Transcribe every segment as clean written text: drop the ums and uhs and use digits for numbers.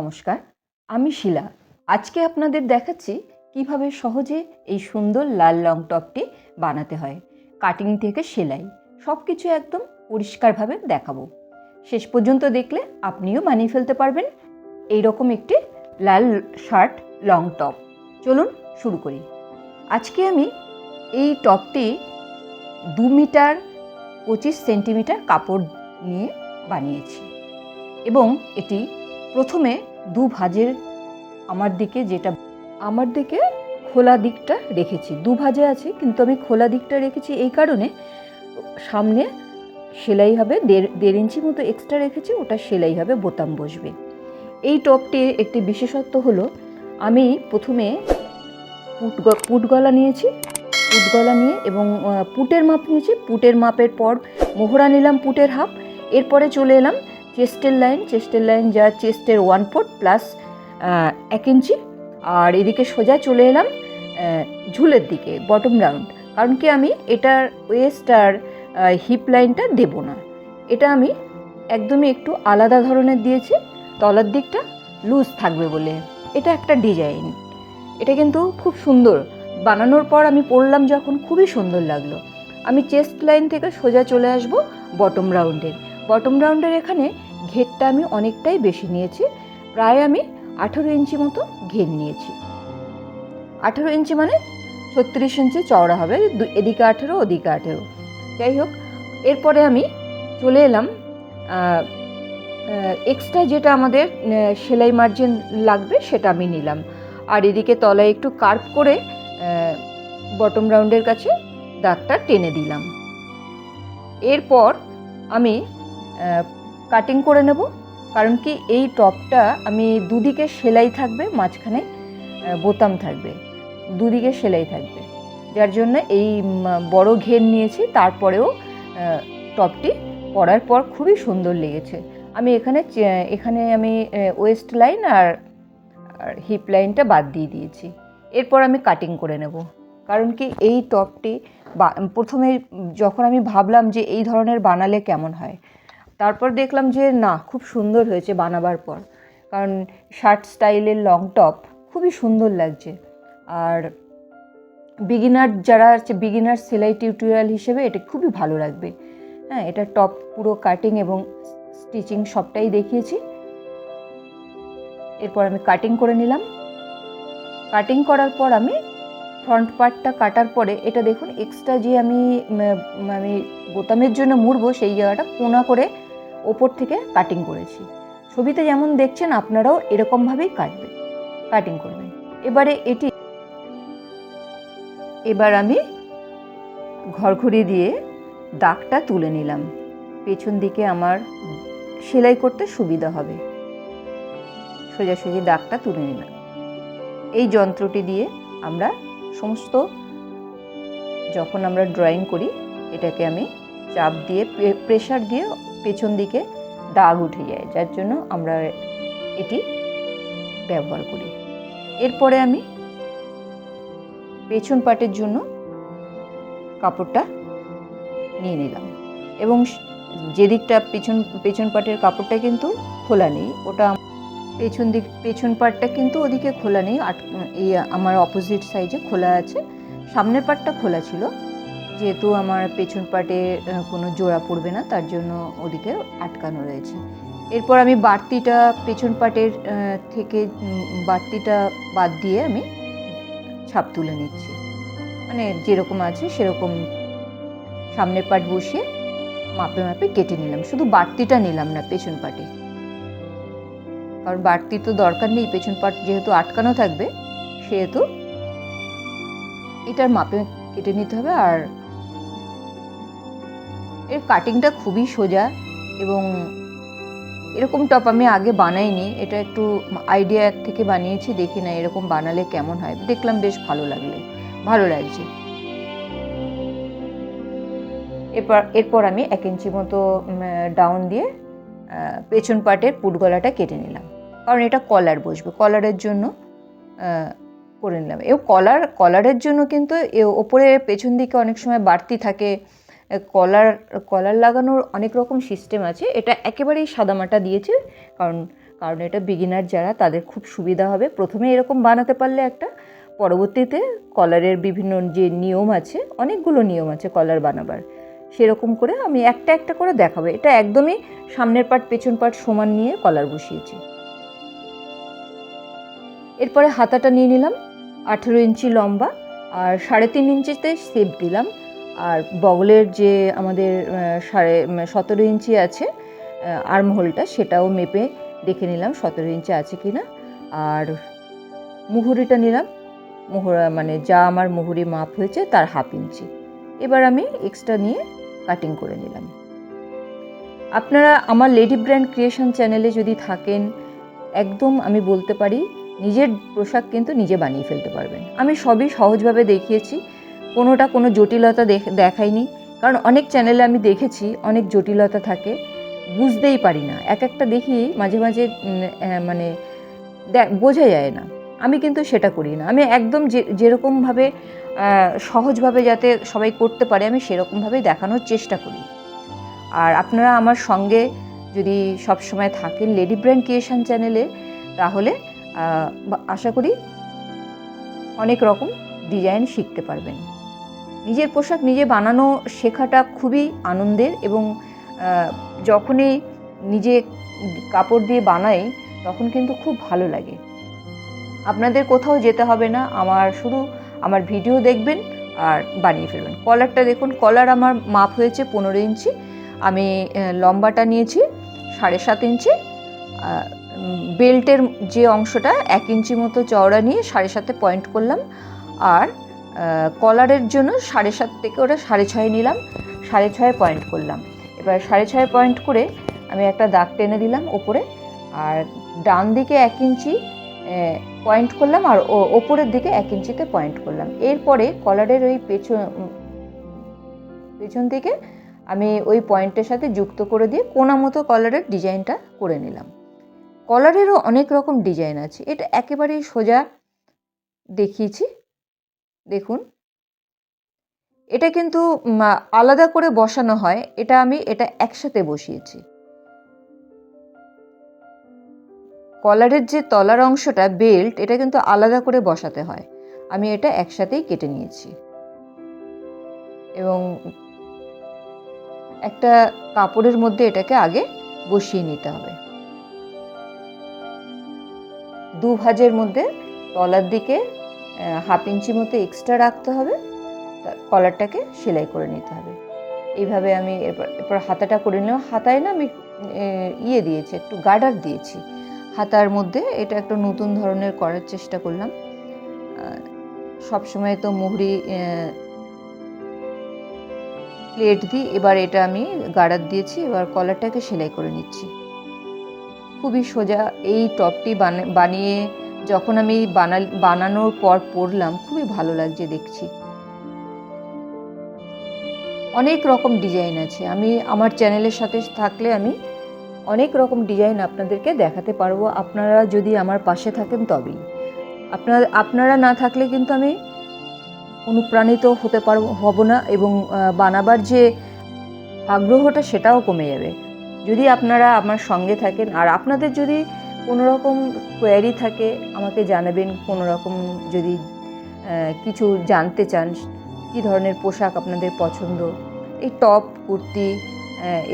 নমস্কার, আমি শিলা। আজকে আপনাদের দেখাচ্ছি কিভাবে সহজে এই সুন্দর লাল লং টপটি বানাতে হয়। কাটিং থেকে সেলাই সব কিছু একদম পরিষ্কারভাবে দেখাবো। শেষ পর্যন্ত দেখলে আপনিও বানিয়ে ফেলতে পারবেন এইরকম একটি লাল শার্ট লং টপ। চলুন শুরু করি। আজকে আমি এই টপটি 2 মিটার 25 সেন্টিমিটার কাপড় নিয়ে বানিয়েছি এবং এটি প্রথমে দু ভাঁজের আমার দিকে খোলা দিকটা রেখেছি। দু ভাঁজে আছে কিন্তু আমি খোলা দিকটা রেখেছি এই কারণে, সামনে সেলাই হবে 1.5 ইঞ্চি মতো এক্সট্রা রেখেছি, ওটা সেলাই হবে, বোতাম বসবে। এই টপটির একটি বিশেষত্ব হলো আমি প্রথমে পুট গলা নিয়েছি, পুট গলা নিয়ে এবং পুটের মাপ নিয়েছি। পুটের মাপের পর মোহরা নিলাম পুটের হাফ। এরপরে চলে এলাম চেস্টের লাইন যা চেস্টের 1/4 প্লাস 1 ইঞ্চি। আর এদিকে সোজা চলে এলাম ঝুলের দিকে, বটম রাউন্ড। কারণ কি আমি এটার ওয়েস্ট আর হিপ লাইনটা দেব না, এটা আমি একদমই একটু আলাদা ধরনের দিয়েছি, তলার দিকটা লুজ থাকবে বলে। এটা একটা ডিজাইন, এটা কিন্তু খুব সুন্দর। বানানোর পর আমি পরলাম যখন, খুবই সুন্দর লাগলো। আমি চেস্ট লাইন থেকে সোজা চলে আসব বটম রাউন্ডের এখানে ঘেরটা আমি অনেকটাই বেশি নিয়েছি, প্রায় আমি 18 ইঞ্চি মতো ঘের নিয়েছি। 18 ইঞ্চি মানে 36 ইঞ্চি চওড়া হবে, এদিকে 18 ওদিকে 18। যাই হোক, এরপরে আমি চলে এলাম এক্সট্রা যেটা আমাদের সেলাই মার্জিন লাগবে সেটা আমি নিলাম। আর এদিকে তলায় একটু কার্ভ করে বটম রাউন্ডের কাছে দাগটা টেনে দিলাম। এরপর আমি কাটিং করে নেব। কারণ কি এই টপটা আমি দুদিকে সেলাই থাকবে, মাঝখানে বোতাম থাকবে, দুদিকে সেলাই থাকবে, যার জন্য এই বড় ঘের নিয়েছি। তারপরেও টপটি পরার পর খুবই সুন্দর লেগেছে। আমি এখানে আমি ওয়েস্ট লাইন আর হিপ লাইনটা বাদ দিয়ে দিয়েছি। এরপর আমি কাটিং করে নেব। কারণ কি এই টপটি প্রথমে যখন আমি ভাবলাম যে এই ধরনের বানালে কেমন হয়, তারপর দেখলাম যে না, খুব সুন্দর হয়েছে বানাবার পর। কারণ শার্ট স্টাইলের লং টপ খুবই সুন্দর লাগছে। আর বিগিনার যারা আছে, বিগিনার সেলাই টিউটোরিয়াল হিসেবে এটা খুবই ভালো লাগবে। হ্যাঁ, এটা টপ পুরো কাটিং এবং স্টিচিং সবটাই দেখিয়েছি। এরপর আমি কাটিং করে নিলাম। কাটিং করার পর আমি ফ্রন্ট পার্টটা কাটার পরে এটা দেখুন, এক্সট্রা যে আমি বোতামের জন্য মুড়বো সেই জায়গাটা কোনা করে ওপর থেকে কাটিং করেছি। ছবিতে যেমন দেখছেন আপনারাও এরকমভাবেই কাটিং করবেন। এবার আমি ঘরঘুরি দিয়ে দাগটা তুলে নিলাম। পেছন দিকে আমার সেলাই করতে সুবিধা হবে, সোজাসুজি দাগটা তুলে নিলাম। এই যন্ত্রটি দিয়ে আমরা সমস্ত, যখন আমরা ড্রয়িং করি, এটাকে আমি চাপ দিয়ে প্রেসার দিয়ে পেছন দিকে দাগ উঠে যায়, যার জন্য আমরা এটি ব্যবহার করি। এরপরে আমি পেছন পাটের জন্য কাপড়টা নিয়ে নিলাম এবং যেদিকটা পেছন পাটের কাপড়টা কিন্তু খোলা নেই, ওটা পেছন পাটটা কিন্তু ওদিকে খোলা নেই, এই আমার অপোজিট সাইডে খোলা আছে। সামনের পাটটা খোলা ছিল, যেহেতু আমার পেছন পাটে কোনো জোড়া পড়বে না, তার জন্য ওদিকে আটকানো রয়েছে। এরপর আমি বাড়তিটা পেছন পাটের থেকে বাড়তিটা বাদ দিয়ে আমি ছাপ তুলে নিচ্ছি। মানে যেরকম আছে সেরকম সামনের পাট বসিয়ে মাপে মাপে কেটে নিলাম। শুধু বাড়তিটা নিলাম না পেছন পাটে, কারণ বাড়তি তো দরকার নেই, পেছন পাট যেহেতু আটকানো থাকবে সেহেতু এটার মাপে কেটে নিতে হবে। আর এর কাটিংটা খুবই সোজা এবং এরকম টপ আমি আগে বানাইনি, এটা একটু আইডিয়া থেকে বানিয়েছি, দেখি না এরকম বানালে কেমন হয়। দেখলাম বেশ ভালো লাগছে। এরপর আমি 1 ইঞ্চি মতো ডাউন দিয়ে পেছন পাটের পুট গলাটা কেটে নিলাম, কারণ এটা কলার বসবে, কলারের জন্য করে নিলাম। কলারের জন্য কিন্তু ওপরে পেছন দিকে অনেক সময় বাড়তি থাকে, কলার লাগানোর অনেক রকম সিস্টেম আছে। এটা একেবারেই সাদামাটা দিয়েছে, কারণ কারণ এটা বিগিনার যারা তাদের খুব সুবিধা হবে। প্রথমে এরকম বানাতে পারলে একটা, পরবর্তীতে কলারের বিভিন্ন যে নিয়ম আছে, অনেকগুলো নিয়ম আছে কলার বানাবার, সেরকম করে আমি একটা একটা করে দেখাবো। এটা একদমই সামনের পার্ট পেছন পার্ট সমান নিয়ে কলার বসিয়েছি। এরপরে হাতাটা নিয়ে নিলাম 18 ইঞ্চি লম্বা আর 3.5 ইঞ্চিতে শেপ দিলাম। আর বগলের যে আমাদের 17 ইঞ্চি আছে আর্মহোলটা, সেটাও মেপে দেখে নিলাম 17 ইঞ্চি আছে কিনা। আর মুহুরিটা নিলাম, মানে যা আমার মুহুরি মাপ হয়েছে তার 1/2 ইঞ্চি। এবার আমি এক্সট্রা নিয়ে কাটিং করে নিলাম। আপনারা আমার লেডি ব্র্যান্ড ক্রিয়েশন চ্যানেলে যদি থাকেন, একদম আমি বলতে পারি নিজের পোশাক কিন্তু নিজে বানিয়ে ফেলতে পারবেন। আমি সবই সহজভাবে দেখিয়েছি, কোনো জটিলতা দেখাইনি। কারণ অনেক চ্যানেলে আমি দেখেছি অনেক জটিলতা থাকে, বুঝতেই পারি না, এক একটা দেখি মাঝে মাঝে মানে বোঝা যায় না। আমি কিন্তু সেটা করি না, আমি একদম যেরকমভাবে সহজভাবে যাতে সবাই করতে পারে আমি সেরকমভাবেই দেখানোর চেষ্টা করি। আর আপনারা আমার সঙ্গে যদি সবসময় থাকেন লেডি ব্র্যান্ড ক্রিয়েশন চ্যানেলে, তাহলে আশা করি অনেক রকম ডিজাইন শিখতে পারবেন। নিজের পোশাক নিজে বানানো শেখাটা খুবই আনন্দের, এবং যখনই নিজে কাপড় দিয়ে বানাই তখন কিন্তু খুব ভালো লাগে। আপনাদের কোথাও যেতে হবে না, শুধু আমার ভিডিও দেখবেন আর বানিয়ে ফেলবেন। কলারটা দেখুন, কলার আমার মাপ হয়েছে 15 ইঞ্চি। আমি লম্বাটা নিয়েছি 7.5 ইঞ্চি। বেল্টের যে অংশটা 1 ইঞ্চি মতো চওড়া নিয়ে 7.5 পয়েন্ট করলাম। আর কলারের জন্য 7.5 থেকে ওটা 6.5 নিলাম, 6.5 পয়েন্ট করলাম। এবার 6.5 পয়েন্ট করে আমি একটা দাগ টেনে দিলাম ওপরে, আর ডান দিকে 1 ইঞ্চি পয়েন্ট করলাম, আর ওপরের দিকে 1 ইঞ্চিতে পয়েন্ট করলাম। এরপরে কলারের ওই পেছন দিকে আমি ওই পয়েন্টের সাথে যুক্ত করে দিয়ে কোনা মতো কলারের ডিজাইনটা করে নিলাম। কলারেরও অনেক রকম ডিজাইন আছে, এটা একেবারেই সোজা দেখিয়েছি। দেখুন, এটা কিন্তু আলাদা করে বসানো হয়, আমি এটা একসাথে বসিয়েছি। কলারের যে তলার অংশটা বেল্ট, এটা কিন্তু আলাদা করে বসাতে হয়, আমি এটা একসাথেই কেটে নিয়েছি। এবং একটা কাপড়ের মধ্যে এটাকে আগে বসিয়ে নিতে হবে। 2 ভাঁজের মধ্যে তলার দিকে 1/2 ইঞ্চি মতো এক্সট্রা রাখতে হবে, কলারটাকে সেলাই করে নিতে হবে। এইভাবে আমি এরপর হাতাটা করে নিলাম। হাতায় না আমি দিয়েছি, একটু গার্ডার দিয়েছি হাতার মধ্যে। এটা একটা নতুন ধরনের করার চেষ্টা করলাম। সবসময় তো মুহুরি প্লেট দিই, এবার এটা আমি গার্ডার দিয়েছি। এবার কলারটাকে সেলাই করে নিচ্ছি। খুবই সোজা। এই টপটি বানিয়ে যখন আমি বানানোর পর পরলাম, খুবই ভালো লাগছে দেখছি। অনেক রকম ডিজাইন আছে, আমি আমার চ্যানেলের সাথে থাকলে আমি অনেক রকম ডিজাইন আপনাদেরকে দেখাতে পারবো, আপনারা যদি আমার পাশে থাকেন তবেই। আপনারা না থাকলে কিন্তু আমি অনুপ্রাণিত হব না, এবং বানাবার যে আগ্রহটা সেটাও কমে যাবে। যদি আপনারা আমার সঙ্গে থাকেন, আর আপনাদের যদি কোনো রকম কোয়ারি থাকে আমাকে জানাবেন। কোনো রকম যদি কিছু জানতে চান, কী ধরনের পোশাক আপনাদের পছন্দ, এই টপ, কুর্তি,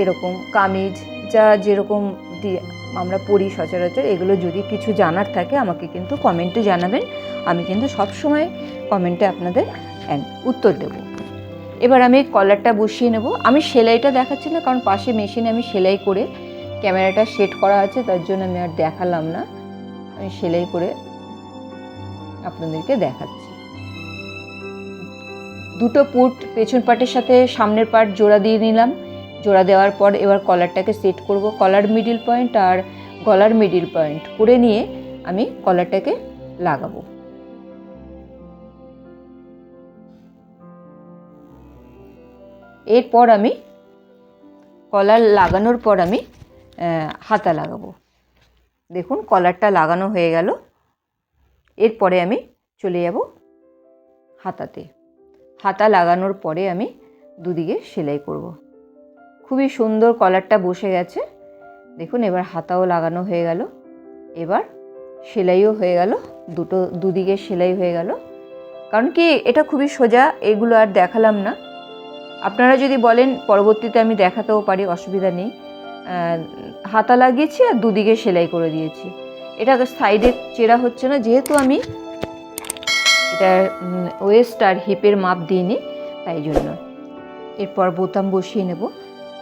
এরকম কামিজ, যেরকম আমরা পরি সচরাচর, এগুলো যদি কিছু জানার থাকে আমাকে কিন্তু কমেন্টে জানাবেন। আমি কিন্তু সবসময় কমেন্টে আপনাদের উত্তর দেব। এবার আমি কলারটা বসিয়ে নেব। আমি সেলাইটা দেখাচ্ছি না, কারণ পাশে মেশিনে আমি সেলাই করে ক্যামেরাটা সেট করা আছে, তার জন্য আমি আর দেখালাম না। আমি সেলাই করে আপনাদেরকে দেখাচ্ছি। দুটো পুট পেছন পার্টের সাথে সামনের পার্ট জোড়া দিয়ে নিলাম। জোড়া দেওয়ার পর এবার কলারটাকে সেট করব। কলার মিডিল পয়েন্ট আর গলার মিডিল পয়েন্ট করে নিয়ে আমি কলারটাকে লাগাবো। এরপর আমি কলার লাগানোর পর আমি হাতা লাগাবো। দেখুন, কলারটা লাগানো হয়ে গেল। এরপরে আমি চলে যাব হাতাতে। হাতা লাগানোর পরে আমি দুদিকে সেলাই করব। খুবই সুন্দর কলারটা বসে গেছে। দেখুন, এবার হাতাও লাগানো হয়ে গেল। এবার সেলাইও হয়ে গেল, দুদিকে সেলাই হয়ে গেল। কারণ কি এটা খুবই সোজা, এগুলো আর দেখালাম না। আপনারা যদি বলেন পরবর্তীতে আমি দেখাতেও পারি, অসুবিধা নেই। হাতা লাগিয়েছি আর দুদিকে সেলাই করে দিয়েছি। এটা সাইডে চেরা হচ্ছে না, যেহেতু আমি এটা ওয়েস্ট আর হিপের মাপ দিইনি, তাই জন্য। এরপর বোতাম বসিয়ে নেব।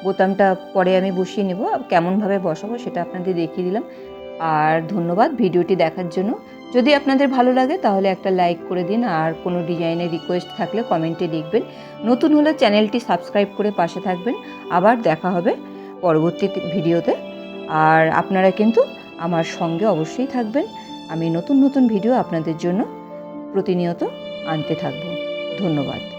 বোতামটা পরে আমি বসিয়ে নেব, কেমনভাবে বসাবো সেটা আপনাদের দেখিয়ে দিলাম। আর ধন্যবাদ ভিডিওটি দেখার জন্য। যদি আপনাদের ভালো লাগে তাহলে একটা লাইক করে দিন, আর কোনো ডিজাইনের রিকোয়েস্ট থাকলে কমেন্টে লিখবেন। নতুন হলে চ্যানেলটি সাবস্ক্রাইব করে পাশে থাকবেন। আবার দেখা হবে পরবর্তী ভিডিওতে। আর আপনারা কিন্তু আমার সঙ্গে অবশ্যই থাকবেন। আমি নতুন নতুন ভিডিও আপনাদের জন্য প্রতিনিয়ত আনতে থাকব। ধন্যবাদ।